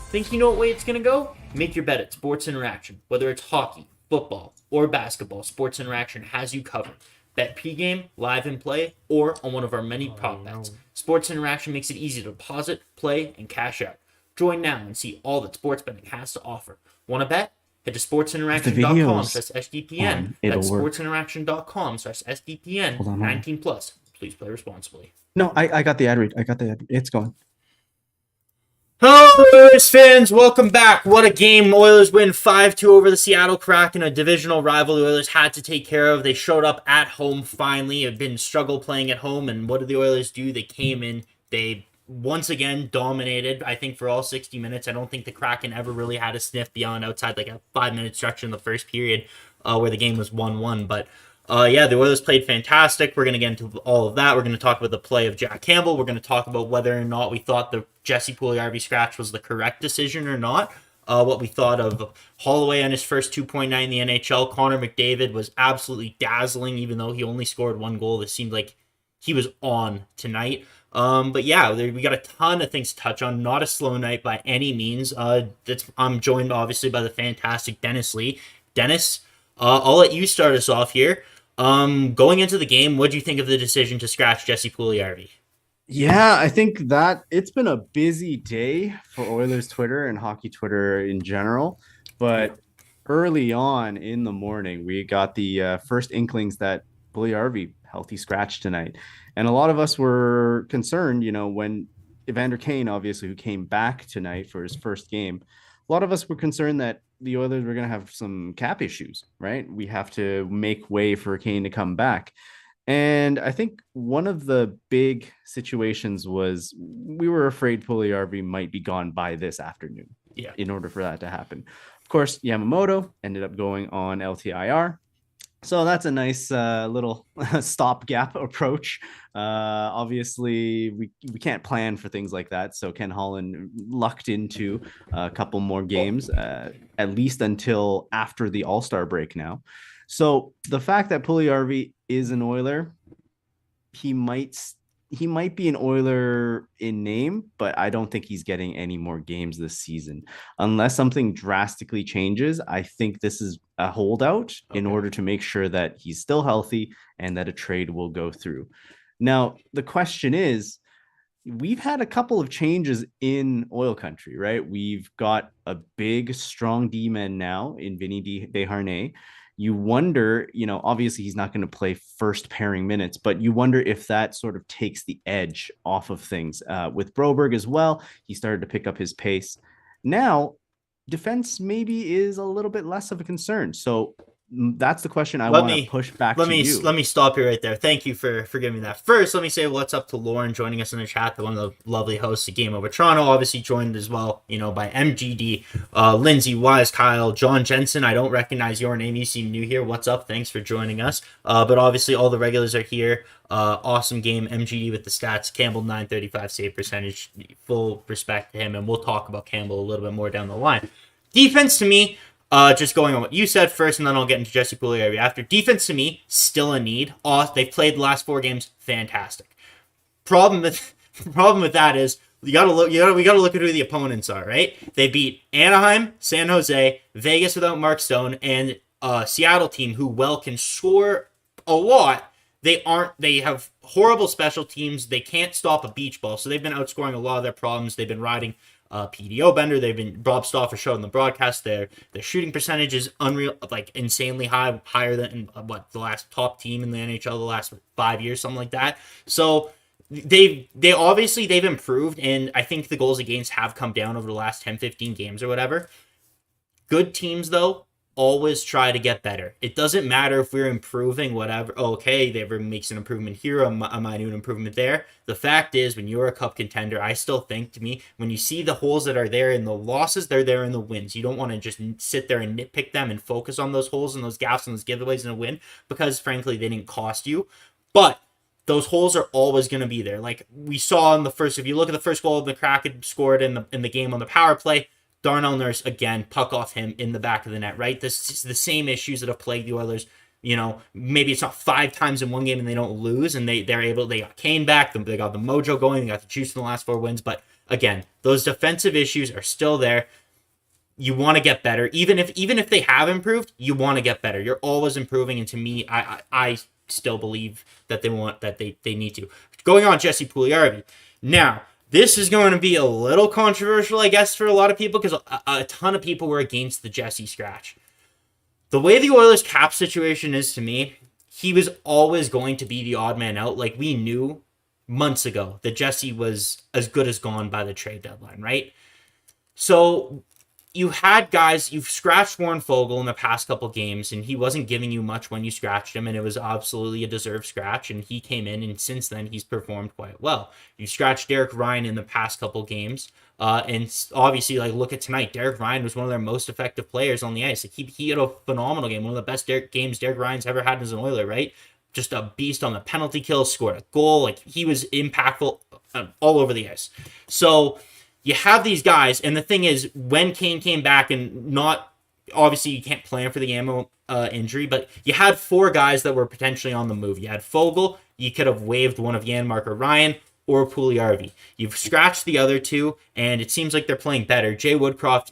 Think you know what way it's going to go? Make your bet at Sports Interaction. Whether it's hockey, football, or basketball, Sports Interaction has you covered. Bet pregame, live and play, or on one of our many prop bets. Sports Interaction makes it easy to deposit, play, and cash out. Join now and see all that sports betting has to offer. Want to bet? Head to If the sportsinteraction.com video's slash SDPN. on, it'll That's work. sportsinteraction.com slash SDPN. Hold on. 19 plus. Please play responsibly. No, I got the ad read. It's going. Hello, Oilers fans. Welcome back. What a game. Oilers win 5-2 over the Seattle Kraken, a divisional rival the Oilers had to take care of. They showed up at home finally. Have been struggle playing at home, and what did the Oilers do? They came in. They once again dominated, I think, for all 60 minutes. I don't think the Kraken ever really had a sniff beyond outside like a 5-minute stretch in the first period where the game was 1-1. But yeah, the Oilers played fantastic. We're going to get into all of that. We're going to talk about the play of Jack Campbell. We're going to talk about whether or not we thought the Jesse Puljujarvi scratch was the correct decision or not. What we thought of Holloway on his first 2.9 in the NHL. Connor McDavid was absolutely dazzling, even though he only scored one goal. It seemed like he was on tonight. But yeah, we got a ton of things to touch on. Not a slow night by any means. I'm joined obviously by the fantastic Dennis Lee. Dennis, I'll let you start us off here. Going into the game, what do you think of the decision to scratch Jesse Puljujarvi? Yeah, I think that it's been a busy day for Oilers Twitter and hockey Twitter in general. But early on in the morning, we got the first inklings that Puljujarvi healthy scratch tonight. And a lot of us were concerned, when Evander Kane, obviously, who came back tonight for his first game, a lot of us were concerned that the Oilers were going to have some cap issues, right? We have to make way for Kane to come back. And I think one of the big situations was we were afraid Puljujarvi might be gone by this afternoon. Yeah. In order for that to happen. Of course, Yamamoto ended up going on LTIR. So that's a nice little stopgap approach. Obviously, we can't plan for things like that. So Ken Holland lucked into a couple more games, at least until after the All-Star break now. So the fact that Puljujarvi is an Oiler, he might be an Oiler in name, but I don't think he's getting any more games this season. Unless something drastically changes, I think this is a holdout in order to make sure that he's still healthy and that a trade will go through. Now, the question is, we've had a couple of changes in oil country, right? We've got a big, strong D-man now in Vinny Desharnais. You wonder, obviously he's not going to play first pairing minutes, but you wonder if that sort of takes the edge off of things. With Broberg as well, he started to pick up his pace. Now, defense maybe is a little bit less of a concern. So that's the question I want to push back to you. Let me stop you right there. Thank you for giving me that. First, let me say what's up to Lauren joining us in the chat, one of the lovely hosts of Game Over Toronto, obviously joined as well, by MGD, Lindsay Wise, Kyle, John Jensen. I don't recognize your name. You seem new here. What's up? Thanks for joining us. But obviously all the regulars are here. Awesome game. MGD with the stats. Campbell 935 save percentage. Full respect to him, and we'll talk about Campbell a little bit more down the line. Defense to me, just going on what you said first, and then I'll get into Jesse Puljujarvi after. Defense to me, still a need. They've played the last 4 games, fantastic. Problem with that is we gotta look at who the opponents are, right? They beat Anaheim, San Jose, Vegas without Mark Stone, and Seattle team who can score a lot. They have horrible special teams. They can't stop a beach ball, so they've been outscoring a lot of their problems. They've been riding PDO Bender. They've been Bob Stauffer showed in the broadcast. Their shooting percentage is unreal, like insanely high, higher than the last top team in the NHL the last 5 years, something like that. So they've improved, and I think the goals against have come down over the last 10-15 games or whatever. Good teams though always try to get better. It doesn't matter if we're improving, whatever. Okay, they ever makes an improvement here, a minute improvement there. The fact is, when you're a cup contender, I still think, to me, when you see the holes that are there in the losses, they're there in the wins. You don't want to just sit there and nitpick them and focus on those holes and those gaps and those giveaways in a win, because frankly, they didn't cost you. But those holes are always going to be there. Like we saw in the first, if you look at the first goal the Kraken scored in the game on the power play, Darnell Nurse, again, puck off him in the back of the net, right? This is the same issues that have plagued the Oilers. Maybe it's not 5 times in one game and they don't lose, and they got Kane back, they got the mojo going, they got the juice in the last 4 wins, but again, those defensive issues are still there. You want to get better, even if they have improved. You want to get better. You're always improving, and to me, I still believe that they need to. Going on Jesse Puljujarvi. Now, this is going to be a little controversial, I guess, for a lot of people because a ton of people were against the Jesse scratch. The way the Oilers cap situation is, to me, he was always going to be the odd man out. Like, we knew months ago that Jesse was as good as gone by the trade deadline, right? So you had guys, you've scratched Warren Fogle in the past couple games, and he wasn't giving you much when you scratched him, and it was absolutely a deserved scratch, and he came in, and since then, he's performed quite well. You scratched Derek Ryan in the past couple games, and obviously, like, look at tonight. Derek Ryan was one of their most effective players on the ice. Like, he had a phenomenal game, one of the best games Derek Ryan's ever had as an Oiler, right? Just a beast on the penalty kill, scored a goal. Like, he was impactful all over the ice. So you have these guys, and the thing is, when Kane came back, and not obviously you can't plan for the ammo injury, but you had 4 guys that were potentially on the move. You had Fogle, you could have waived one of Janmark or Ryan, or Puljujarvi. You've scratched the other 2, and it seems like they're playing better. Jay Woodcroft,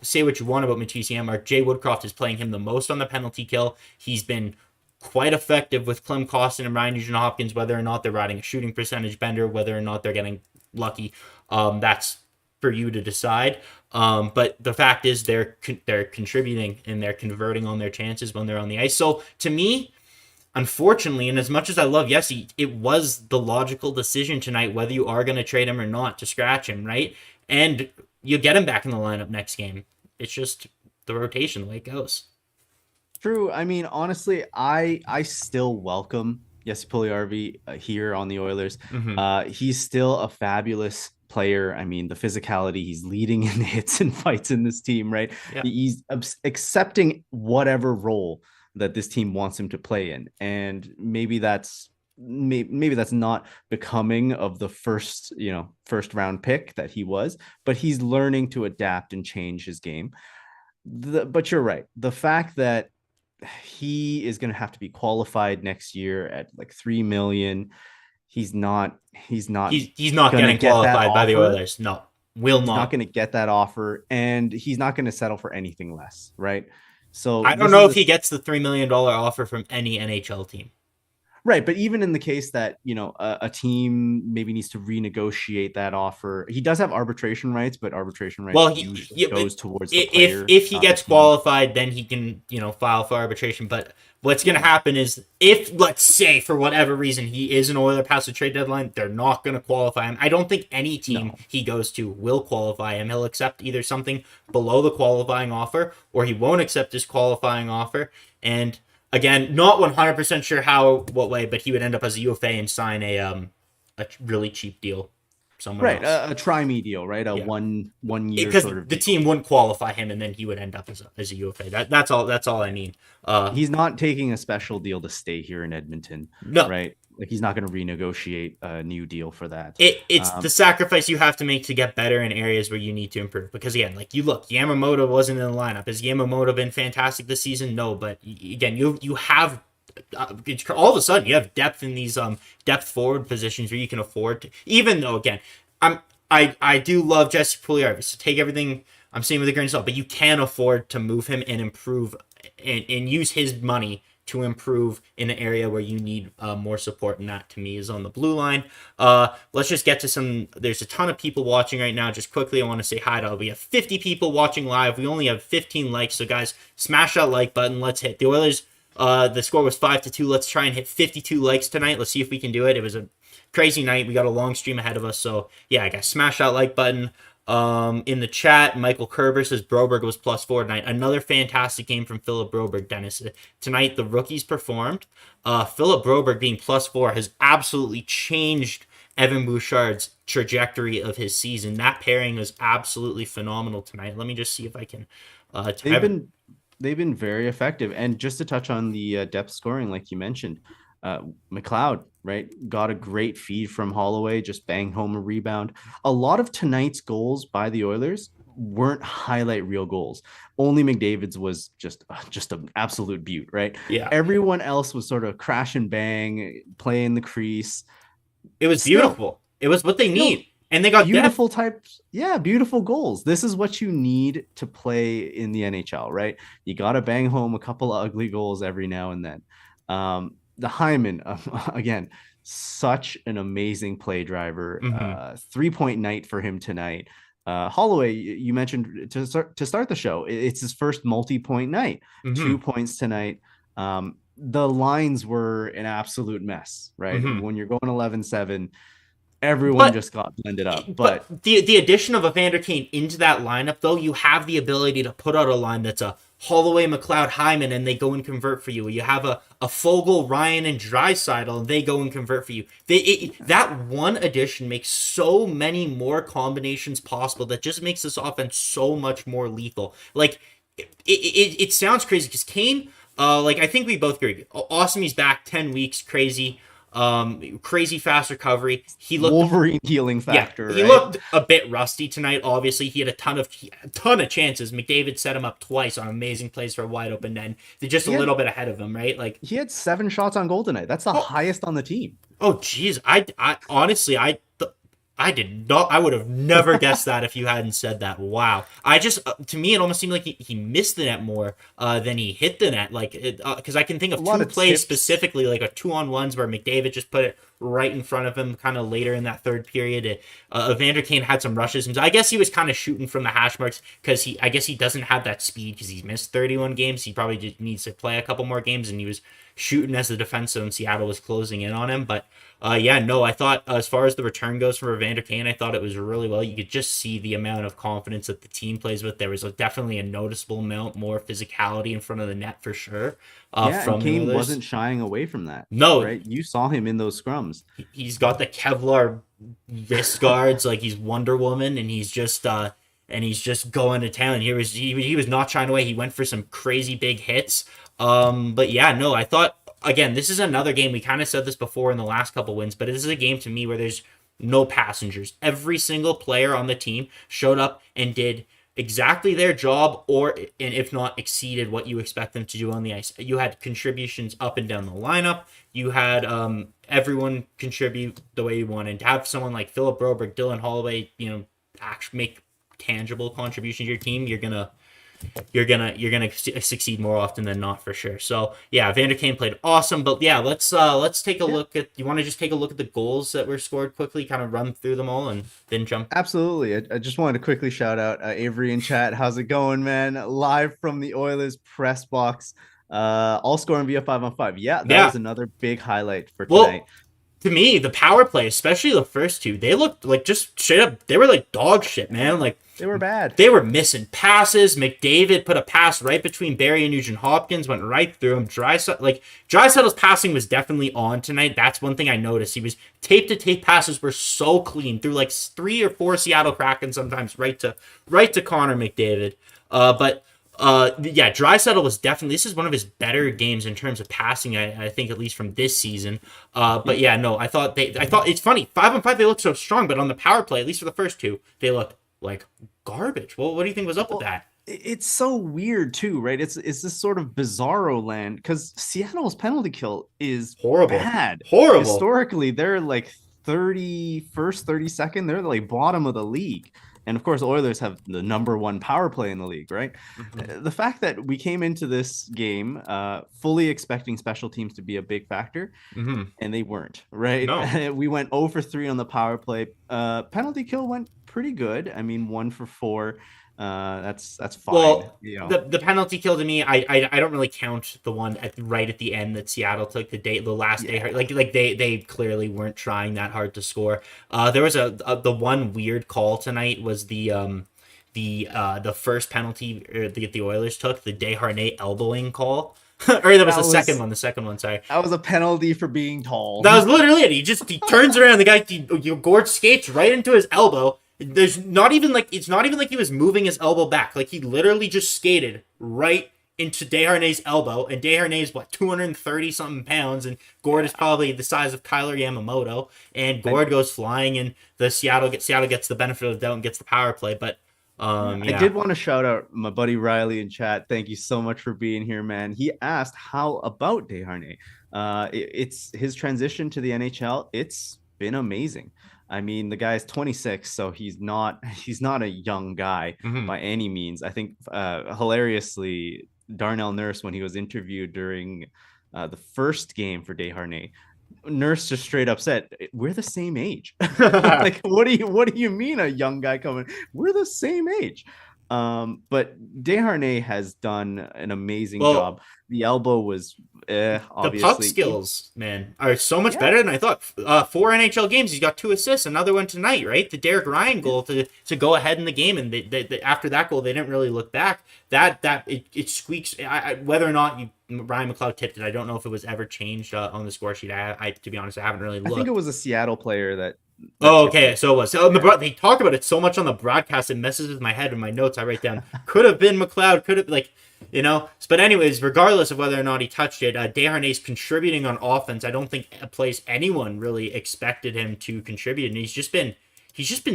say what you want about Matisse Janmark, Jay Woodcroft is playing him the most on the penalty kill. He's been quite effective with Clem Costin and Ryan Nugent-Hopkins, whether or not they're riding a shooting percentage bender, whether or not they're getting lucky. That's for you to decide. But the fact is they're contributing and they're converting on their chances when they're on the ice. So to me, unfortunately, and as much as I love Yessi, it was the logical decision tonight whether you are going to trade him or not to scratch him, right? And you get him back in the lineup next game. It's just the rotation, the way it goes. True. I mean, honestly, I still welcome Jesse Puljujarvi here on the Oilers. Mm-hmm. He's still a fabulous player. I mean, the physicality, he's leading in hits and fights in this team, right? Yeah. He's accepting whatever role that this team wants him to play in. And maybe that's not becoming of the first round pick that he was, but he's learning to adapt and change his game. But you're right. The fact that he is going to have to be qualified next year at like 3 million. He's not getting qualified by the Oilers. No, will he's not. Not going to get that offer, and he's not going to settle for anything less, right? So I don't know if he gets the $3 million offer from any NHL team. Right, but even in the case that a team maybe needs to renegotiate that offer, he does have arbitration rights, but arbitration rights usually goes towards the player. If he gets qualified, then he can file for arbitration. But what's going to happen is if, let's say, for whatever reason he is an Oiler past the trade deadline, they're not going to qualify him. I don't think any team he goes to will qualify him. He'll accept either something below the qualifying offer, or he won't accept his qualifying offer. And again, not 100% sure what way, but he would end up as a UFA and sign a really cheap deal somewhere else. Right, a try-me deal, right? One year because sort of the team wouldn't qualify him, and then he would end up as a UFA. That's all I mean. He's not taking a special deal to stay here in Edmonton. No, right? Like, he's not going to renegotiate a new deal for that. It's the sacrifice you have to make to get better in areas where you need to improve. Because again, like, you look, Yamamoto wasn't in the lineup. Has Yamamoto been fantastic this season? No, but again, you have all of a sudden you have depth in these depth forward positions where you can afford to. Even though, again, I do love Jesse Puljujarvi, so take everything I'm saying with a grain of salt. But you can afford to move him and improve and use his money to improve in an area where you need more support, and that to me is on the blue line. Let's just get to there's a ton of people watching right now. Just quickly, I want to say hi to we have 50 people watching live. We only have 15 likes, so guys, smash that like button. Let's hit the Oilers. The score was 5-2. Let's try and hit 52 likes tonight. Let's see if we can do it. It was a crazy night. We got a long stream ahead of us, so yeah, guys, smash that like button. In the chat, Michael Kerber says Broberg was +4 tonight. Another fantastic game from Philip Broberg, Dennis. Tonight, the rookies performed. Philip Broberg being +4 has absolutely changed Evan Bouchard's trajectory of his season. That pairing was absolutely phenomenal tonight. Let me just see if I can. They've been very effective. And just to touch on the depth scoring, like you mentioned, McLeod, right, got a great feed from Holloway, just banged home a rebound. A lot of tonight's goals by the Oilers weren't highlight reel goals. Only McDavid's was just an absolute beaut, right? Yeah. Everyone else was sort of crash and bang, play in the crease. It was beautiful. It was what they need. And they got depth. Beautiful types. Yeah, beautiful goals. This is what you need to play in the NHL, right? You got to bang home a couple of ugly goals every now and then. The Hyman, again, such an amazing play driver. Mm-hmm. 3-point night for him tonight. Holloway, you mentioned to start the show, it's his first multi-point night, Mm-hmm. 2 points tonight. The lines were an absolute mess, right? Mm-hmm. When you're going 11-7, everyone But just got blended up. but But the addition of Evander Kane into that lineup, though, you have the ability to put out a line that's a Holloway, McLeod, Hyman, and they go and convert for you. You have a Fogle, Ryan, and Draisaitl, and they go and convert for you. That one addition makes so many more combinations possible that just makes this offense so much more lethal. Like, it sounds crazy because Kane, like, I think we both agree. Awesome, he's back, 10 weeks, crazy. Crazy fast recovery. He looked Wolverine healing yeah, factor, he right? looked a bit rusty tonight. Obviously, he had a ton of chances. McDavid set him up twice on amazing plays for a wide open net. They're just a He had little bit ahead of him, right? Like, he had 7 shots on goal tonight. That's the oh, highest on the team. oh, geez, I honestly, I did not. I would have never guessed that if you hadn't said that. Wow. I just, to me, it almost seemed like he missed the net more than he hit the net. Like, because I can think A of lot two of plays tips. specifically, like a 2-on-1s where McDavid just put it right in front of him, kind of later in that third period. Evander Kane had some rushes, and I guess he was kind of shooting from the hash marks because I guess he doesn't have that speed because he's missed 31 games. He probably just needs to play a couple more games, and he was shooting as the defenseman and Seattle was closing in on him, but. Yeah, no, I thought as far as the return goes for Evander Kane, I thought it was really well. You could just see the amount of confidence that the team plays with. There was definitely a noticeable amount more physicality in front of the net for sure Yeah, and from the Kane Oilers. wasn't shying away from that, No, right? You saw him in those scrums. he's got the Kevlar wrist guards like he's Wonder Woman, and he's just going to town. He was not shying away. He went for some crazy big hits. But yeah, no, I thought again, this is another game. We kind of said this before in the last couple wins, but this is a game to me where there's no passengers. Every single player on the team showed up and did exactly their job, or and if not exceeded what you expect them to do on the ice. You had contributions up and down the lineup. You had everyone contribute the way you wanted. To have someone like Philip Broberg, Dylan Holloway, actually make tangible contributions to your team, you're gonna succeed more often than not for sure. So yeah, Vander Kane played awesome. But yeah, let's take a Yeah, look at. You want to just take a look at the goals that were scored quickly, kind of run through them all, and then jump. absolutely. I just wanted to quickly shout out Avery in chat. How's it going, man? Live from the Oilers press box. All scoring via 5-on-5. Yeah, that Yeah. was another big highlight for tonight. Well, to me, the power play, especially the first two, they looked like just straight up. They were like dog shit, man. Like They were bad. they were missing passes. McDavid put a pass right between Barry and Nugent-Hopkins, went right through him. Drysaddle's passing was definitely on tonight. That's one thing I noticed. He was tape to tape passes were so clean through like 3 or 4 Seattle Kraken, sometimes right to Connor McDavid. But yeah, Draisaitl was definitely. This is one of his better games in terms of passing. I think at least from this season. But yeah, no, I thought it's funny. 5-on-5 they look so strong, but on the power play, at least for the first two, they looked like garbage. Well, what do you think was up with Well, that? it's so weird too, right? It's this sort of bizarro land because Seattle's penalty kill is Horrible, bad. horrible. Historically, they're like 31st, 32nd. They're like bottom of the league. And of course, Oilers have the number one power play in the league, right? Mm-hmm. The fact that we came into this game fully expecting special teams to be a big factor, Mm-hmm. and they weren't, right? No. We went 0 for 3 on the power play. Penalty kill went pretty good. I mean, 1 for 4. That's fine. Well, You know, the penalty kill to me, I don't really count the one right at the end that Seattle took the last day. yeah, Like they clearly weren't trying that hard to score. There was the one weird call tonight was the first penalty that the Oilers took, the Desharnais elbowing call. Or that was that the second was one. The second one, sorry. that was a penalty for being tall. That was literally it. He turns around, the guy Gord skates right into his elbow. There's not even like it's not even like he was moving his elbow back. Like he literally just skated right into Desharnais' elbow, and Desharnais is what 230 something pounds, and Gord is probably the size of Kyler Yamamoto, and I, Gord goes flying, and the Seattle gets the benefit of the doubt and gets the power play, but I yeah. did want to shout out my buddy Riley in chat. Thank you so much for being here, man. He asked, "How about Desharnais?" It's his transition to the NHL. It's been amazing. I mean, the guy's 26, so he's not a young guy Mm-hmm. by any means. I think hilariously, Darnell Nurse, when he was interviewed during the first game for Desharnais, Nurse just straight up said, "We're the same age." Like, what do you mean a young guy coming? We're the same age. But Desharnais has done an amazing Well, job. The elbow was the puck obviously skills, man, are so much yeah, better than I thought. 4 NHL games, he's got 2 assists, another one tonight, right? The Derek Ryan yeah. goal to go ahead in the game, and after that goal, they didn't really look back. It squeaks. Whether or not Ryan McLeod tipped it, I don't know if it was ever changed on the score sheet. To be honest, I haven't really I think it looked. was a Seattle player that Oh, tipped okay. it. So it was. So Yeah. they talk about it so much on the broadcast, it messes with my head and my notes. I write down could have been McLeod, could have like, you know. But anyways, regardless of whether or not he touched it, Desharnais contributing on offense. I don't think a place anyone really expected him to contribute, and he's just been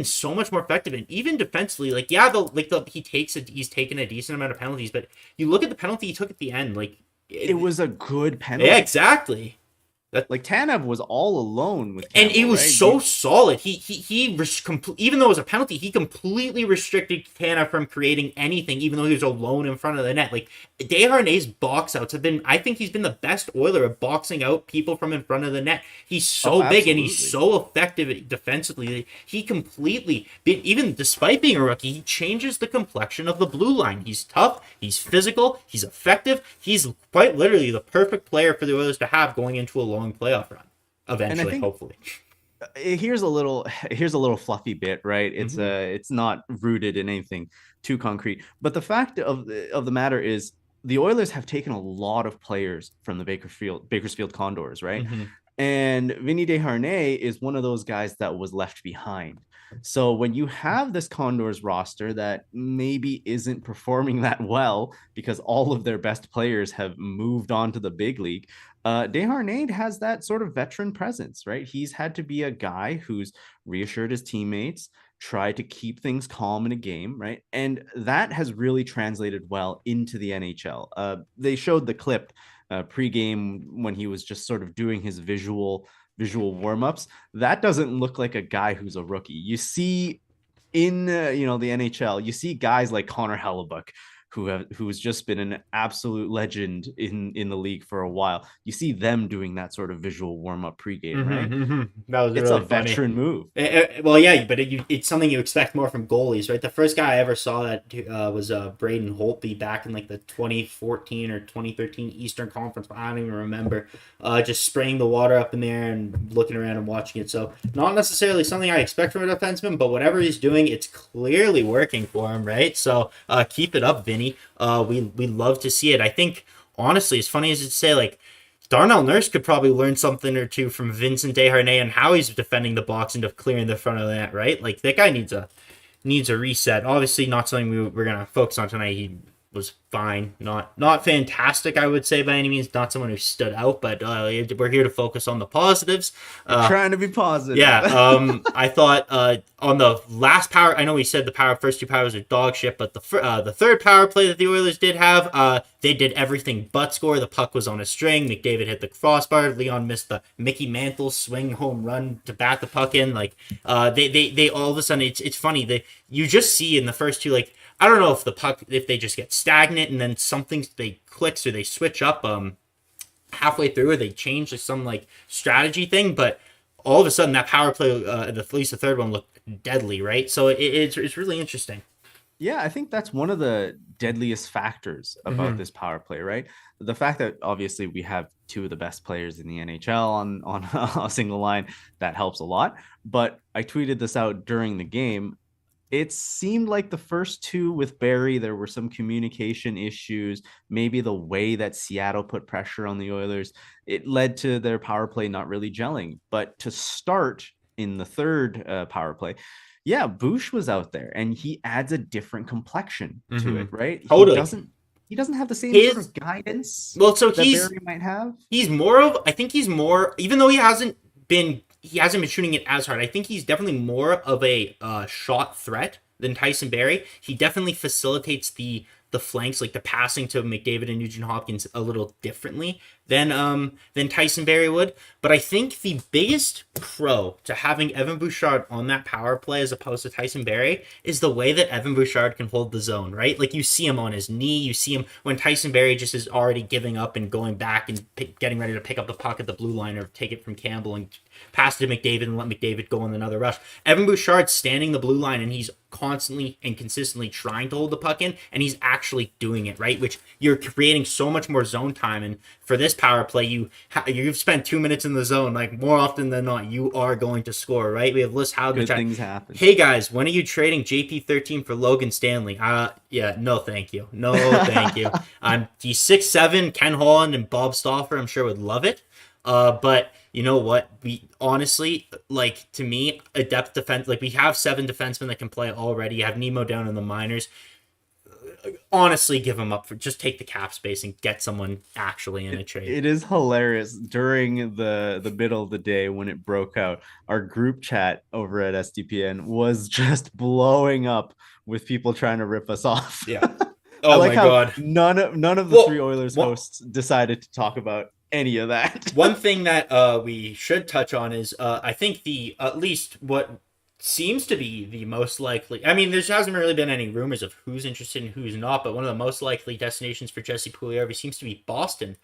so much more effective, and even defensively. Like, yeah, he's taken a decent amount of penalties, but you look at the penalty he took at the end, like, It was a good yeah, penalty. exactly. That Like Tanev was all alone with and it Campbell, was right? so solid. Even though it was a penalty, he completely restricted Canna from creating anything. Even though he was alone in front of the net, like Desharnais' box outs have been. I think he's been the best Oiler at boxing out people from in front of the net. He's Oh, so big and he's absolutely. so effective defensively. He completely, even despite being a rookie, he changes the complexion of the blue line. He's tough. He's physical. He's effective. He's quite literally the perfect player for the Oilers to have going into a long playoff run. And I Eventually, think hopefully. here's a little fluffy bit, right? Mm-hmm. It's not rooted in anything too concrete. But the fact of the matter is the Oilers have taken a lot of players from the Bakersfield Condors, right? Mm-hmm. And Vinny Desharnais is one of those guys that was left behind. So when you have this Condors roster that maybe isn't performing that well because all of their best players have moved on to the big league, Desharnais has that sort of veteran presence, right? He's had to be a guy who's reassured his teammates, tried to keep things calm in a game, right? And that has really translated well into the NHL. They showed the clip pregame when he was just sort of doing his visual warm-ups. That doesn't look like a guy who's a rookie. You see in the NHL, you see guys like Connor Hellebuck who's just been an absolute legend in the league for a while. You see them doing that sort of visual warm-up pregame, right? Mm-hmm, mm-hmm. That was It's a really funny. veteran move. Well, yeah, but it's something you expect more from goalies, right? The first guy I ever saw that was Braden Holtby back in like the 2014 or 2013 Eastern Conference. I don't even remember. Just spraying the water up in there and looking around and watching it. So not necessarily something I expect from a defenseman, but whatever he's doing, it's clearly working for him, right? So keep it up, Vinny. We love to see it. I think honestly, as funny as it's say, like Darnell Nurse could probably learn something or two from Vincent Desharnais and how he's defending the box and clearing the front of the net, right? Like that guy needs a reset. Obviously, not something we're gonna focus on tonight. He was fine, not fantastic, I would say by any means. Not someone who stood out, but we're here to focus on the positives. We're trying to be positive. Yeah, I thought on the last power, I know we said the first two powers are dog shit, but the third power play that the Oilers did have, they did everything but score. The puck was on a string. McDavid hit the crossbar. Leon missed the Mickey Mantle swing home run to bat the puck in. Like they all of a sudden, it's funny. You just see in the first two, like I don't know if they just get stagnant and then something they clicks or they switch up halfway through or they change like some like strategy thing, but all of a sudden that power play, at least the third one, looked deadly, right? So it's really interesting. Yeah, I think that's one of the deadliest factors about Mm-hmm. this power play, right? The fact that obviously we have two of the best players in the NHL on a single line, that helps a lot. But I tweeted this out during the game. It seemed like the first two with Barry, there were some communication issues, maybe the way that Seattle put pressure on the Oilers. It led to their power play not really gelling. But to start in the third power play, yeah, Bush was out there and he adds a different complexion to Mm-hmm. it, right? Totally. He doesn't have the same sort His of guidance well, so that Barry might have. he's more of I think he's more even though he hasn't been shooting it as hard. I think he's definitely more of a shot threat than Tyson Barrie. He definitely facilitates the flanks, like the passing to McDavid and Nugent-Hopkins a little differently than Tyson Barrie would. But I think the biggest pro to having Evan Bouchard on that power play as opposed to Tyson Barrie is the way that Evan Bouchard can hold the zone, right? Like you see him on his knee, you see him when Tyson Barrie just is already giving up and going back and getting ready to pick up the puck at the blue line or take it from Campbell and pass it to McDavid and let McDavid go on another rush. Evan Bouchard's standing the blue line and he's constantly and consistently trying to hold the puck in, and he's actually doing it, right? Which you're creating so much more zone time. And for this power play, you've spent 2 minutes in the zone. Like more often than not, you are going to score, right? We have Liz Howard. Good things happen. Hey guys, when are you trading JP13 for Logan Stanley? Yeah, no, thank you, no, thank you. He's 6'7", Ken Holland and Bob Stauffer, I'm sure would love it. But you know what? We honestly, like, to me, a depth defense, like we have 7 defensemen that can play already. You have Nemo down in the minors. Honestly, give him up for just take the cap space and get someone actually in a trade. It is hilarious. During the middle of the day when it broke out, our group chat over at SDPN was just blowing up with people trying to rip us off. Yeah. Oh my God. None of the 3 Oilers hosts decided to talk about any of that. One thing that we should touch on is I think at least what seems to be the most likely, I mean, there hasn't really been any rumors of who's interested and who's not, but one of the most likely destinations for Jesse Puljujarvi seems to be Boston,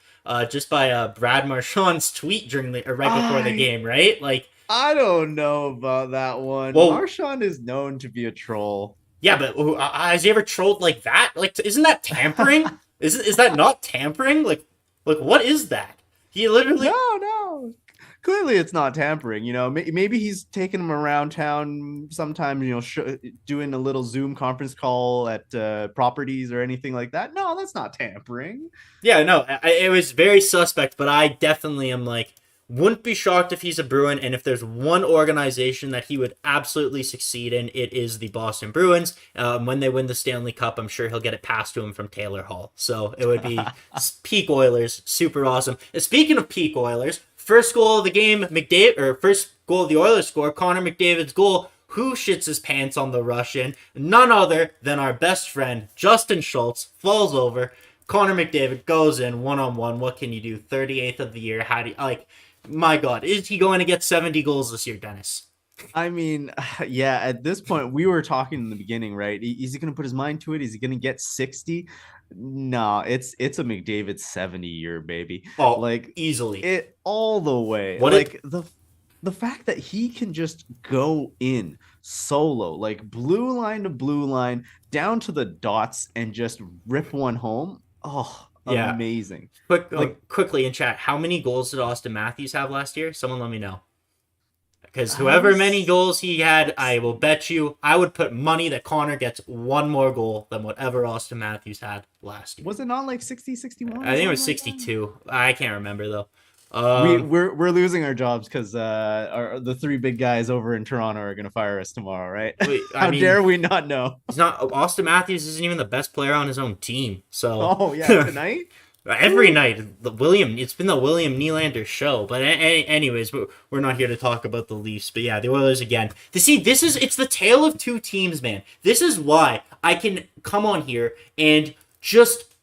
just by Brad Marchand's tweet during right before the game, right? Like, I don't know about that one. Well, Marchand is known to be a troll. Yeah, but has he ever trolled like that? Like, isn't that tampering? is that not tampering? Like what is that? He literally no. Clearly, it's not tampering. You know, maybe he's taking him around town sometimes. You know, doing a little Zoom conference call at properties or anything like that. No, that's not tampering. Yeah, no, it was very suspect. But I definitely am like, wouldn't be shocked if he's a Bruin. And if there's one organization that he would absolutely succeed in, it is the Boston Bruins. When they win the Stanley Cup, I'm sure he'll get it passed to him from Taylor Hall. So it would be peak Oilers, super awesome. And speaking of peak Oilers. First goal of the game, first goal of the Oilers score, Connor McDavid's goal. Who shits his pants on the rush in? None other than our best friend, Justin Schultz, falls over. Connor McDavid goes in one-on-one. What can you do? 38th of the year. How do you, like, my God, is he going to get 70 goals this year, Dennis? I mean, yeah, at this point, we were talking in the beginning, right? Is he going to put his mind to it? Is he going to get 60? No, it's a McDavid 70 year, baby. Oh, like easily. It all the way. What like the fact that he can just go in solo, like blue line to blue line, down to the dots and just rip one home. Oh, yeah. Amazing. Quickly in chat, how many goals did Austin Matthews have last year? Someone let me know. Because however many goals he had, I will bet you, I would put money that Connor gets one more goal than whatever Austin Matthews had last year. Was it not like 60, 61? I think it was 62. Like I can't remember, though. We're losing our jobs because the 3 big guys over in Toronto are going to fire us tomorrow, right? How dare we not know? It's not Austin Matthews isn't even the best player on his own team. So oh yeah, tonight. Every night, it's been the William Nylander show. But anyways, we're not here to talk about the Leafs. But yeah, the Oilers again. It's the tale of 2 teams, man. This is why I can come on here and just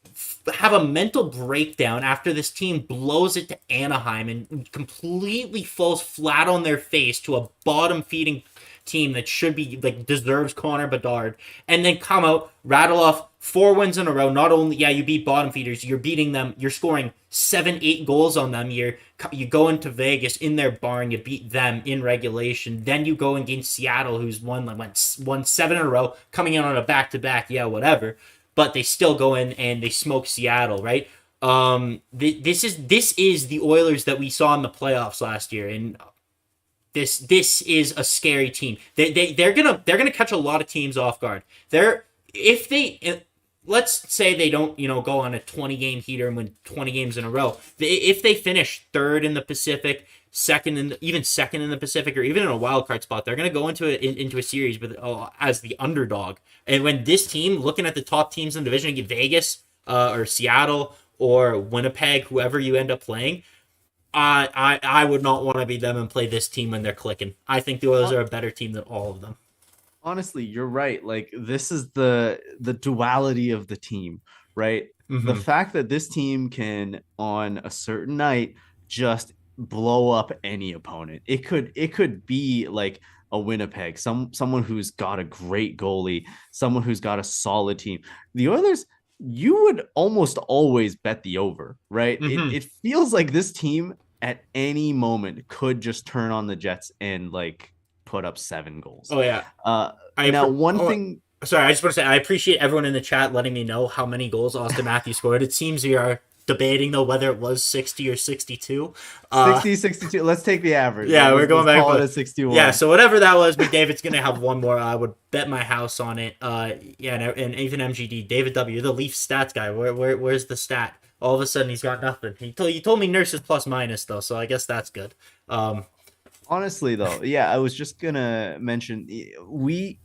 have a mental breakdown after this team blows it to Anaheim and completely falls flat on their face to a bottom-feeding team that should be, like, deserves Connor Bedard, and then come out, rattle off 4 wins in a row. Not only, you beat bottom feeders, you're beating them, you're scoring 7-8 goals on them. You go into Vegas in their barn, you beat them in regulation. Then you go against Seattle, who's won 7 in a row, coming in on a back-to-back, whatever. But they still go in and they smoke Seattle, right? This is the Oilers that we saw in the playoffs last year, and this is a scary team. They're gonna catch a lot of teams off guard. Let's say they don't go on a 20-game heater and win 20 games in a row. If they finish 3rd in the Pacific, second in the Pacific, or even in a wild card spot, they're gonna go into a series with as the underdog. And when this team, looking at the top teams in the division, get Vegas or Seattle or Winnipeg, whoever you end up playing, I would not want to be them and play this team when they're clicking. I think the Oilers are a better team than all of them. Honestly, you're right. Like this is the duality of the team, right? The Hmm. fact that this team can on a certain night just blow up any opponent. It could be like a Winnipeg, someone who's got a great goalie, someone who's got a solid team. The Oilers, you would almost always bet the over, right? It Hmm. it feels like this team at any moment could just turn on the Jets and like put up 7 goals. Oh yeah. Now, one Oh, thing, sorry, I just want to say I appreciate everyone in the chat letting me know how many goals Austin Matthews scored. It seems we are debating though whether it was 60 or 62. 60, 62. Let's take the average. Yeah, we're going Let's back, call it but a yeah, 61. so whatever that was, McDavid's gonna have one more. I would bet my house on it. Yeah, and even MGD, David W, the Leaf stats guy. Where's the stat? All of a sudden he's got nothing. He told me Nurse is plus minus though, so I guess that's good. Um, Honestly, though, yeah, I was just gonna mention we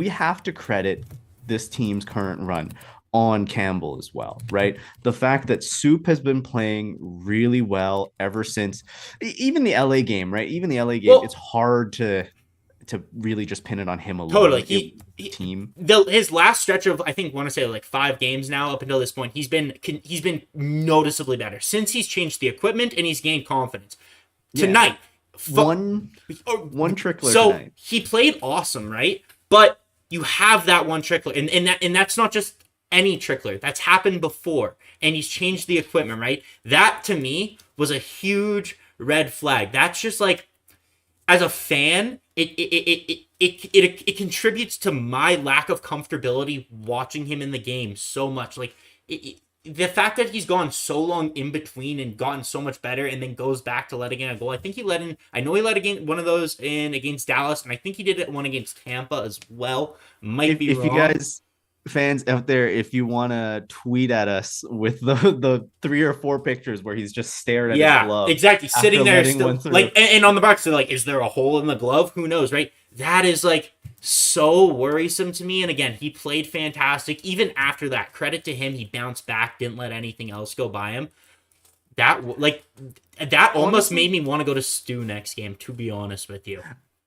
have to credit this team's current run on Campbell as well, right? The fact that Soup has been playing really well ever since even the LA game, right? Even the LA game, it's well, hard to really just pin it on him totally. alone. It was the team. His last stretch of I think want to say like 5 games now up until this point, he's been noticeably better since he's changed the equipment and he's gained confidence. Yeah. Tonight, One one trickler so tonight. he played awesome, right? But you have that one trickler, and that's not just any trickler. That's happened before, and he's changed the equipment, right? That to me was a huge red flag. That's just like as a fan, it contributes to my lack of comfortability watching him in the game so much. Like the fact that he's gone so long in between and gotten so much better, and then goes back to letting in a goal. I think he let in. I know he let again one of those in against Dallas, and I think he did it one against Tampa as well. Might be If you wrong. guys fans out there, if you want to tweet at us with the 3 or 4 pictures where he's just stared at his Yeah, glove exactly. after Sitting there letting one still, through. like, and on the box, they're like, is there a hole in the glove? Who knows, right? That is like so worrisome to me. And again, he played fantastic. Even after that, credit to him, he bounced back, didn't let anything else go by him. That almost made Honestly, me want to go to Stu next game. To be honest with you,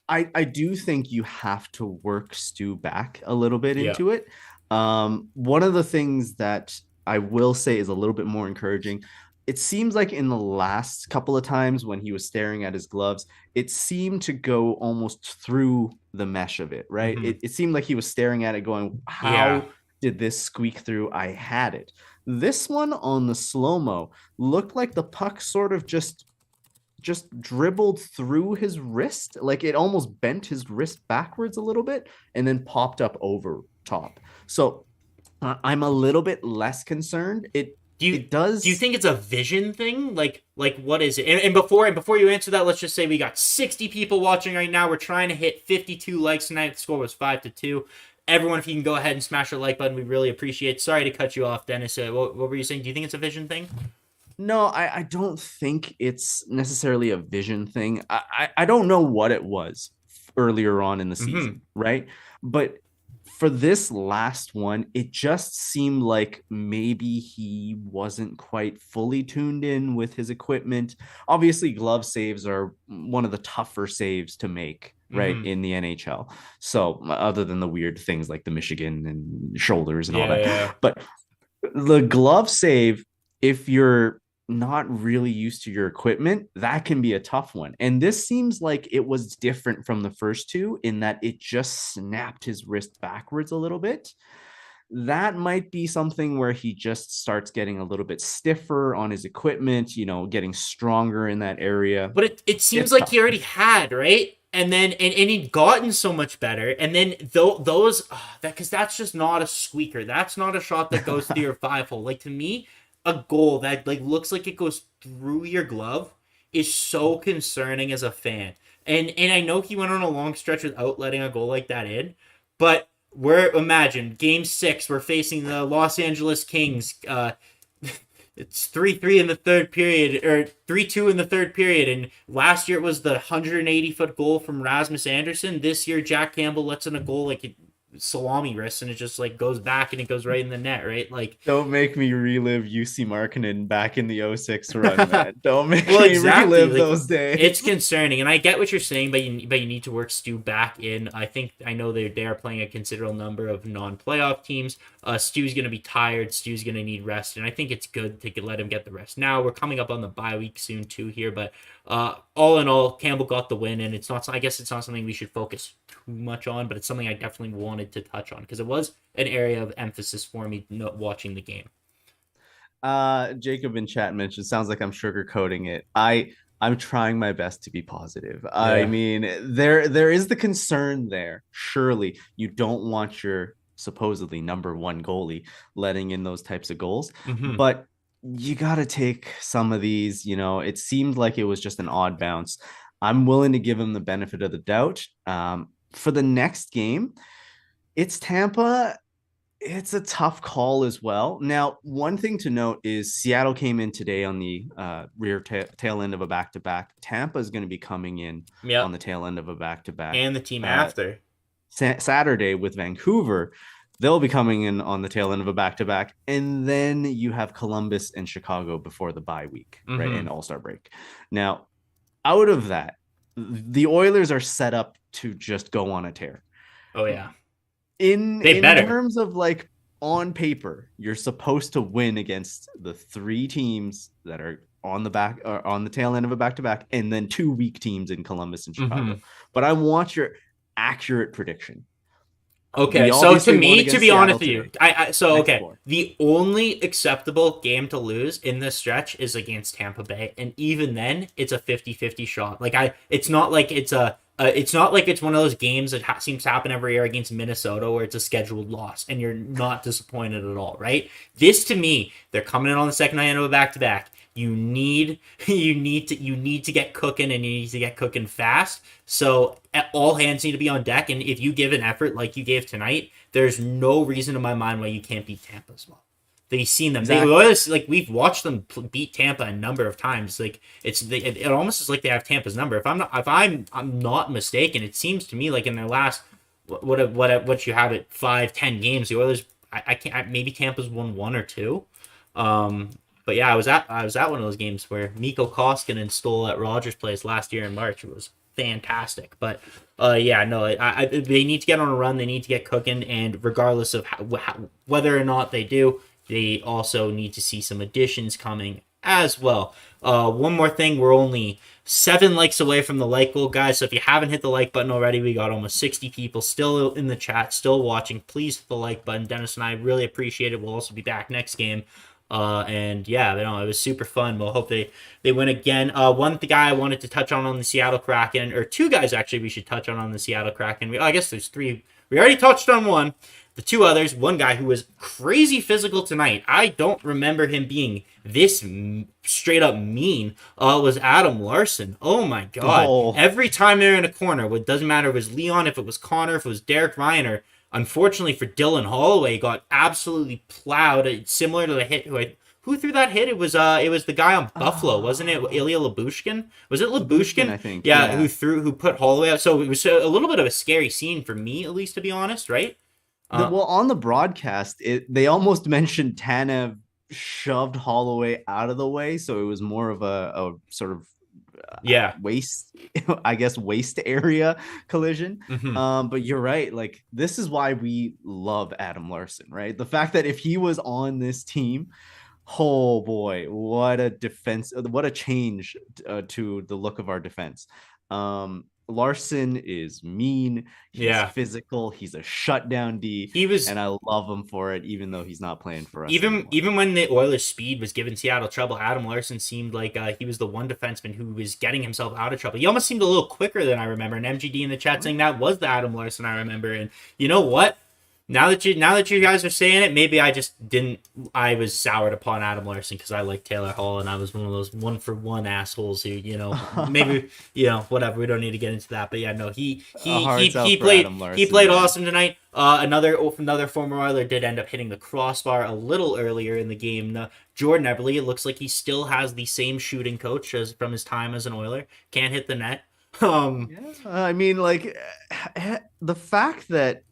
I do think you have to work Stu back a little bit yeah. into it. One of the things that I will say is a little bit more encouraging. It seems like in the last couple of times when he was staring at his gloves, it seemed to go almost through the mesh of it, right? Hmm. It seemed like he was staring at it going, Yeah. how did this squeak through? I had it. This one on the slow-mo looked like the puck sort of just dribbled through his wrist, like it almost bent his wrist backwards a little bit and then popped up over top. So I'm a little bit less concerned. it Do you it do you does. think it's a vision thing? Like what is it? And before you answer that, let's just say we got 60 people watching right now. We're trying to hit 52 likes tonight. The score was 5-2. Everyone, if you can go ahead and smash the like button, we really appreciate it. Sorry to cut you off, Dennis. What were you saying? Do you think it's a vision thing? No, I don't think it's necessarily a vision thing. I don't know what it was earlier on in the Hmm. season, right? But for this last one, it just seemed like maybe he wasn't quite fully tuned in with his equipment. Obviously, glove saves are one of the tougher saves to make, right, Hmm. in the NHL. So, other than the weird things like the Michigan and shoulders and all Yeah, that, yeah. but the glove save, if you're not really used to your equipment, that can be a tough one. And this seems like it was different from the first two in that it just snapped his wrist backwards a little bit. That might be something where he just starts getting a little bit stiffer on his equipment, getting stronger in that area. But it seems It's like he tough. already had, right? And then and he'd gotten so much better. And then those that because that's just not a squeaker. That's not a shot that goes through your 5 hole. Like to me, a goal that like looks like it goes through your glove is so concerning as a fan. And I know he went on a long stretch without letting a goal like that in, but imagine game 6, we're facing the Los Angeles Kings. It's 3-3 in the third period, or 3-2 in the third period. And last year it was the 180-foot goal from Rasmus Anderson. This year, Jack Campbell lets in a goal like salami wrist, and it just like goes back and it goes right in the net, right? Like, Don't make me relive UC Markkinen back in the '06 run, man. Don't make well, me exactly. relive Like, those it's days. concerning, and I get what you're saying, but you need to work Stu back in. I know they are playing a considerable number of non-playoff teams. Stu's going to be tired. Stu's going to need rest, and I think it's good to let him get the rest. Now we're coming up on the bye week soon too here, but all in all, Campbell got the win, and it's not. I guess it's not something we should focus too much on, but it's something I definitely wanted to touch on because it was an area of emphasis for me watching the game. Jacob in chat mentioned sounds like I'm sugarcoating it. I'm trying my best to be positive. I Yeah. mean, there is the concern there. Surely you don't want your supposedly number one goalie letting in those types of goals, Mm-hmm. but you got to take some of these. It seemed like it was just an odd bounce. I'm willing to give him the benefit of the doubt. For the next game, it's Tampa. It's a tough call as well. Now, one thing to note is Seattle came in today on the rear tail end of a back to back. Tampa is going to be coming in on Yep. the tail end of a back to back. And the team after. Saturday with Vancouver. They'll be coming in on the tail end of a back to back. And then you have Columbus and Chicago before the bye week, right? Mm-hmm. And All Star break. Now, out of that, the Oilers are set up to just go on a tear. Oh yeah. They In better. terms of like on paper, you're supposed to win against the three teams that are on the back or on the tail end of a back to back, and then two weak teams in Columbus and Chicago. Mm-hmm. But I want your accurate prediction. Okay, We so to obviously won me, to against be honest Seattle with you, today. so Next okay, four. the only acceptable game to lose in this stretch is against Tampa Bay, and even then, it's a 50-50 shot. It's not like it's not like it's one of those games that seems to happen every year against Minnesota where it's a scheduled loss and you're not disappointed at all, right? This to me, they're coming in on the second night of a back to back. You need you need to get cooking, and you need to get cooking fast. So all hands need to be on deck, and if you give an effort like you gave tonight, there's no reason in my mind why you can't beat Tampa as well. They've seen them. They Exactly. always like we've watched them beat Tampa a number of times. Like it almost is like they have Tampa's number. If I'm not mistaken, it seems to me like in their last what you have at 5-10 games, the Oilers I can't maybe Tampa's won one or two. Um, but yeah, I was at one of those games where Mikko Koskinen stole at Rogers Place last year in March. It was fantastic. But yeah, no, they need to get on a run. They need to get cooking, and regardless of whether or not they do, they also need to see some additions coming as well. One more thing, we're only 7 likes away from the like goal, guys. So if you haven't hit the like button already, we got almost 60 people still in the chat, still watching. Please hit the like button. Dennis and I really appreciate it. We'll also be back next game. And yeah, it was super fun. We'll hope they win again. One guy I wanted to touch on the Seattle Kraken, or two guys actually we should touch on the Seattle Kraken. I guess there's three. We already touched on one. The two others, one guy who was crazy physical tonight. I don't remember him being this straight up mean. Was Adam Larson. Oh my god! Oh, Every time they're in a corner, it doesn't matter if it was Leon, if it was Connor, if it was Derek Ryan, or unfortunately for Dylan Holloway, got absolutely plowed. Similar to the hit who threw that hit? It was the guy on Buffalo, wasn't it? Ilya Labushkin? Was it Labushkin, Labushkin? I think. Yeah, Yeah. who put Holloway out. So it was a little bit of a scary scene for me, at least, to be honest, right? Uh, Well, on the broadcast, they almost mentioned Tanev shoved Holloway out of the way, so it was more of a sort of yeah. waste, I guess, waste area collision. Hmm. But you're right. Like, this is why we love Adam Larson, right? The fact that if he was on this team, oh boy, what a defense, what a change to the look of our defense. Larson is mean, he's Yeah. physical, he's a shutdown D, He was and I love him for it, even though he's not playing for us even anymore. even when the Oilers' speed was giving Seattle trouble, Adam Larson seemed like he was the one defenseman who was getting himself out of trouble. He almost seemed a little quicker than I remember. And MGD in the chat saying that was the Adam Larson I remember. And you know what? Now that you guys are saying it, maybe I just didn't. I was soured upon Adam Larson because I like Taylor Hall, and I was one of those 1-for-1 assholes who, maybe whatever. We don't need to get into that, but yeah, no, Hearts out he for played Adam he Larson, played man. awesome tonight. Another former Oiler did end up hitting the crossbar a little earlier in the game. Jordan Eberle, it looks like he still has the same shooting coach as from his time as an Oiler. Can't hit the net. Yeah, I mean, like, the fact that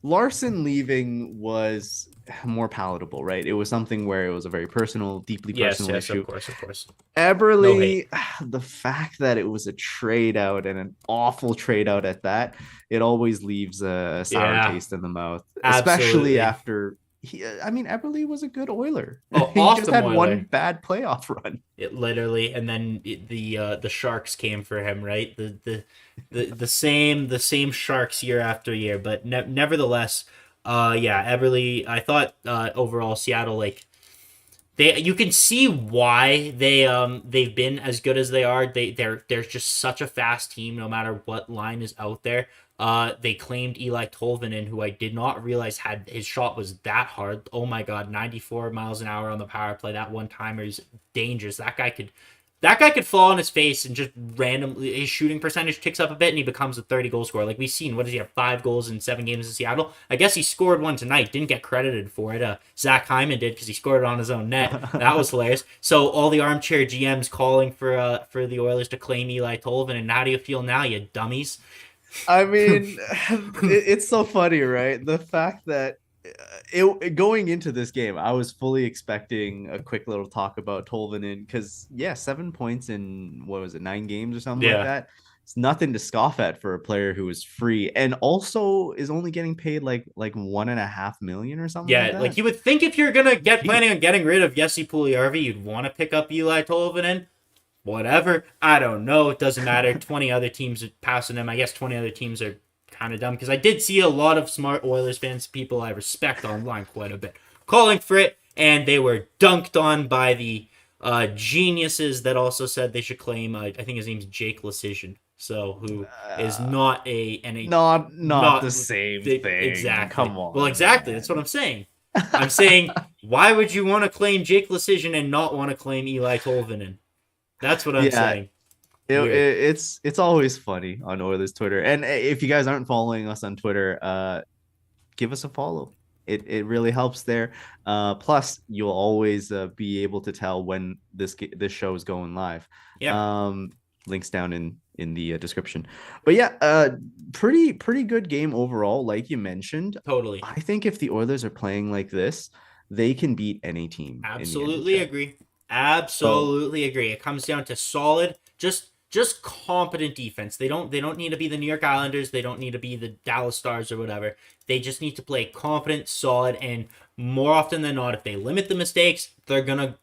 Larson leaving was more palatable, right? It was something where it was a very personal, deeply Yes, personal yes, issue. of course. No hate. Eberly, the fact that it was a trade out and an awful trade out at that, it always leaves a sour Yeah, taste in the mouth, especially absolutely. after I mean, Eberly was a good Oiler. Oh, He just awesome had one Oiler. bad playoff run. It literally, and then the Sharks came for him, right? The same Sharks year after year, but nevertheless, yeah, Everly. I thought overall Seattle, like, you can see why they've been as good as they are. They're just such a fast team no matter what line is out there. They claimed Eli Tolvanen, who I did not realize had his shot was that hard. Oh my god, 94 miles an hour on the power play. That one timer is dangerous. That guy could fall on his face and just randomly his shooting percentage ticks up a bit and he becomes a 30 goal scorer. Like we've seen, what does he have? 5 goals in 7 games in Seattle. I guess he scored one tonight. Didn't get credited for it. Zach Hyman did because he scored it on his own net. That was hilarious. So all the armchair GMs calling for the Oilers to claim Eli Tolvanen. And how do you feel now, you dummies? I mean, it's so funny, right? The fact that going into this game, I was fully expecting a quick little talk about Tolvanen because, yeah, 7 points in what was it, 9 games or something like Yeah. that. It's nothing to scoff at for a player who is free and also is only getting paid like 1.5 million or something like Yeah, like that. you would think if you're gonna get Jeez. planning on getting rid of Jesse Puljujärvi, you'd want to pick up Eli Tolvanen. Whatever. I don't know. It doesn't matter. 20 other teams are passing him. I guess 20 other teams are kind of dumb because I did see a lot of smart Oilers fans, people I respect online quite a bit, calling for it, and they were dunked on by the geniuses that also said they should claim. I think his name's Jake Lecision, so who is Uh, not a and a not the not same thing. exactly. Come Well, on, exactly. That's what I'm man. saying. I'm saying, why would you want to claim Jake Lecision and not want to claim Eli Tolvanen? That's what I'm Yeah, saying. Weird. it's always funny on Oilers Twitter. And if you guys aren't following us on Twitter, give us a follow. It really helps there. Plus, you'll always be able to tell when this show is going live. Yeah, Links down in the description. But yeah, pretty good game overall. Like you mentioned, totally. I think if the Oilers are playing like this, they can beat any team in the Absolutely NHL. agree. So Absolutely agree. It comes down to solid, just competent defense. They don't need to be the New York Islanders. They don't need to be the Dallas Stars or whatever. They just need to play competent, solid, and more often than not, if they limit the mistakes, they're gonna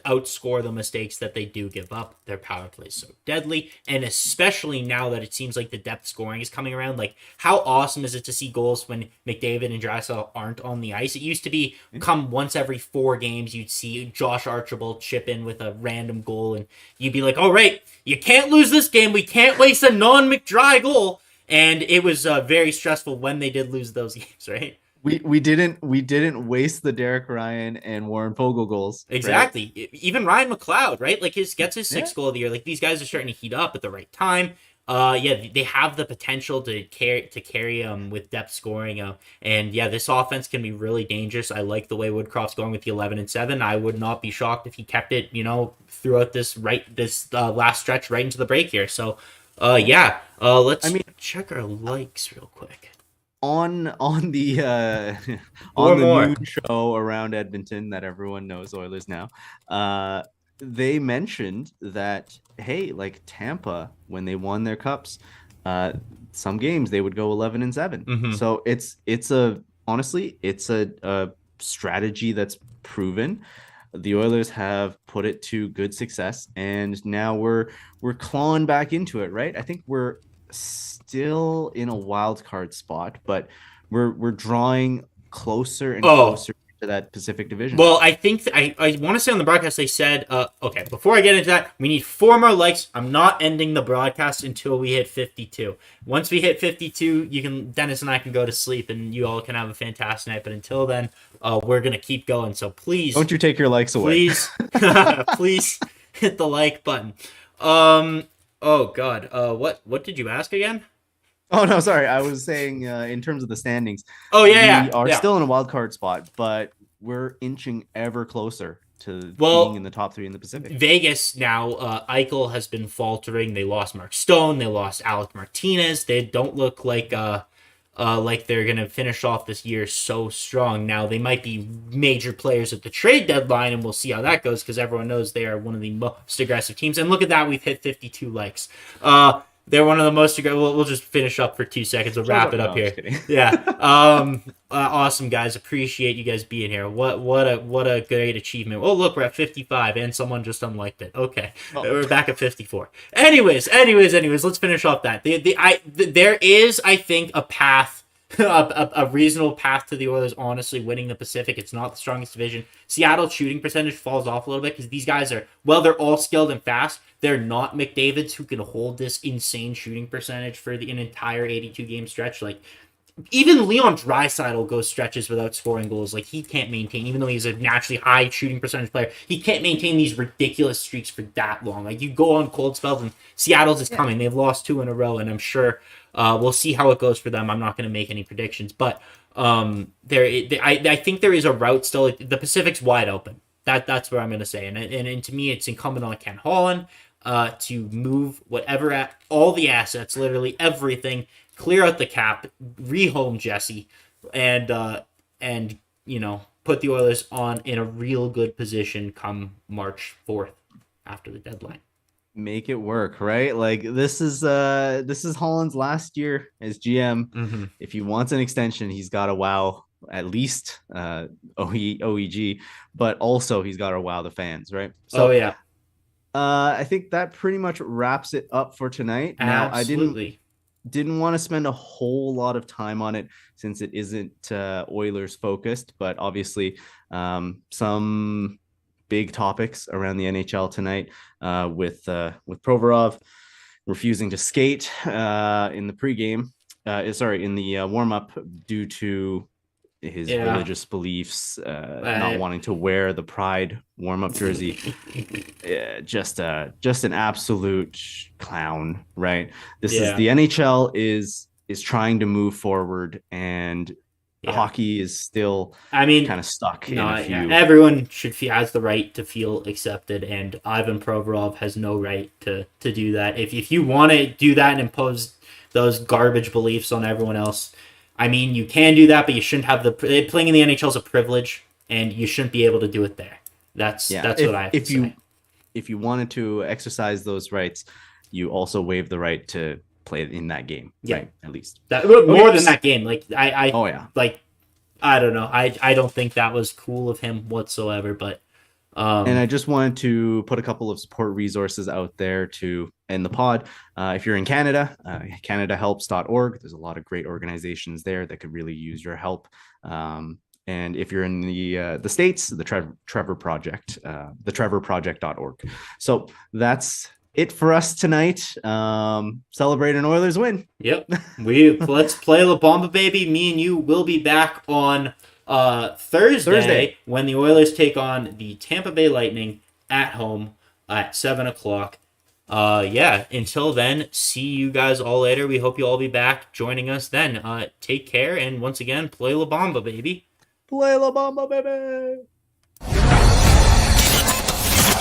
outscore the mistakes that they do give up. Their power play is so deadly, and especially now that it seems like the depth scoring is coming around. Like, how awesome is it to see goals when McDavid and Draisaitl aren't on the ice? It used to be come once every 4 games, you'd see Josh Archibald chip in with a random goal, and you'd be like, "All right, you can't lose this game. We can't waste a non-McDry goal." And it was very stressful when they did lose those games, right? we didn't waste the Derek Ryan and Warren Fogle goals, right? Exactly. Even Ryan McLeod, right? Like his gets his Yeah. sixth goal of the year. Like these guys are starting to heat up at the right time. Yeah, they have the potential to carry with depth scoring. And yeah, this offense can be really dangerous. I like the way Woodcroft's going with the 11-7. I would not be shocked if he kept it, throughout this last stretch right into the break here. So, yeah. I Let's mean, check our likes real quick. on the Four on the more. noon show around Edmonton that everyone knows Oilers now, uh, they mentioned that hey, like Tampa when they won their cups, uh, some games they would go 11-7. Mm-hmm. So it's a honestly it's a strategy that's proven. The Oilers have put it to good success, and now we're clawing back into it, right? I think we're still in a wild card spot, but we're drawing closer and Oh, closer to that Pacific Division. well, I think I want to say on the broadcast they said, okay, before I get into that, we need 4 more likes. I'm not ending the broadcast until we hit 52. Once we hit 52, Dennis and I can go to sleep, and you all can have a fantastic night. But until then, we're gonna keep going. So please, Don't you take your likes away. please, please hit the like button. Oh God. What did you ask again? Oh no, sorry. I was saying in terms of the standings, Oh yeah, we yeah, are yeah. still in a wild card spot, but we're inching ever closer to being Well, in the top 3 in the Pacific. Vegas now, Eichel has been faltering. They lost Mark Stone. They lost Alec Martinez. They don't look like like they're going to finish off this year so strong. Now, they might be major players at the trade deadline, and we'll see how that goes because everyone knows they are one of the most aggressive teams. And look at that, we've hit 52 likes. They're one of the most aggressive. We'll just finish up for 2 seconds. We'll wrap it up here. Yeah. Awesome, guys. Appreciate you guys being here. What a great achievement. Oh, look, we're at 55, and someone just unliked it. Okay. We're back at 54. Anyways, let's finish off that. There is, I think, a path, a reasonable path to the Oilers honestly winning the Pacific. It's not the strongest division. Seattle's shooting percentage falls off a little bit because these guys are, well, they're all skilled and fast. They're not McDavids who can hold this insane shooting percentage for an entire 82-game stretch. Like, even Leon Draisaitl goes stretches without scoring goals. Like, he can't maintain, even though he's a naturally high shooting percentage player, he can't maintain these ridiculous streaks for that long. Like, you go on cold spells, and Seattle's is coming. They've lost 2 in a row, and I'm sure we'll see how it goes for them. I'm not going to make any predictions, but I think there is a route still. The Pacific's wide open. That's what I'm going to say. And to me, it's incumbent on Ken Holland to move all the assets, literally everything, clear out the cap, rehome Jesse, and put the Oilers in a real good position come March 4th after the deadline. Make it work, right? Like, this is Holland's last year as GM. Mm-hmm. If he wants an extension, he's got to wow at least OEG, but also he's got to wow the fans, right? So I think that pretty much wraps it up for tonight. Absolutely. Now, I didn't want to spend a whole lot of time on it since it isn't Oilers focused, but obviously some big topics around the NHL tonight with Provorov refusing to skate in the pregame, in the warm-up due to his religious beliefs, not wanting to wear the Pride warm-up jersey. Just an absolute clown, right? This is the NHL is trying to move forward, and hockey is still, kind of stuck. Everyone has the right to feel accepted, and Ivan Provorov has no right to do that. If you want to do that and impose those garbage beliefs on everyone else, you can do that, but you shouldn't have playing in the NHL is a privilege, and you shouldn't be able to do it there. That's what I have to say. If you wanted to exercise those rights, you also waive the right to play in that game, right? At least more than that game. Like I don't know. I don't think that was cool of him whatsoever. But and I just wanted to put a couple of support resources out there to end the pod. If you're in Canada, CanadaHelps.org. There's a lot of great organizations there that could really use your help. And if you're in the States, the Trevor Project, thetrevorproject.org. So that's it for us tonight. Celebrate an Oilers win. Yep. Let's play La Bamba, baby. Me and you will be back on Thursday when the Oilers take on the Tampa Bay Lightning at home at 7:00. Until then, see you guys all later. We hope you all be back joining us then. Take care, and once again, play La Bamba, baby. Play La Bamba, baby.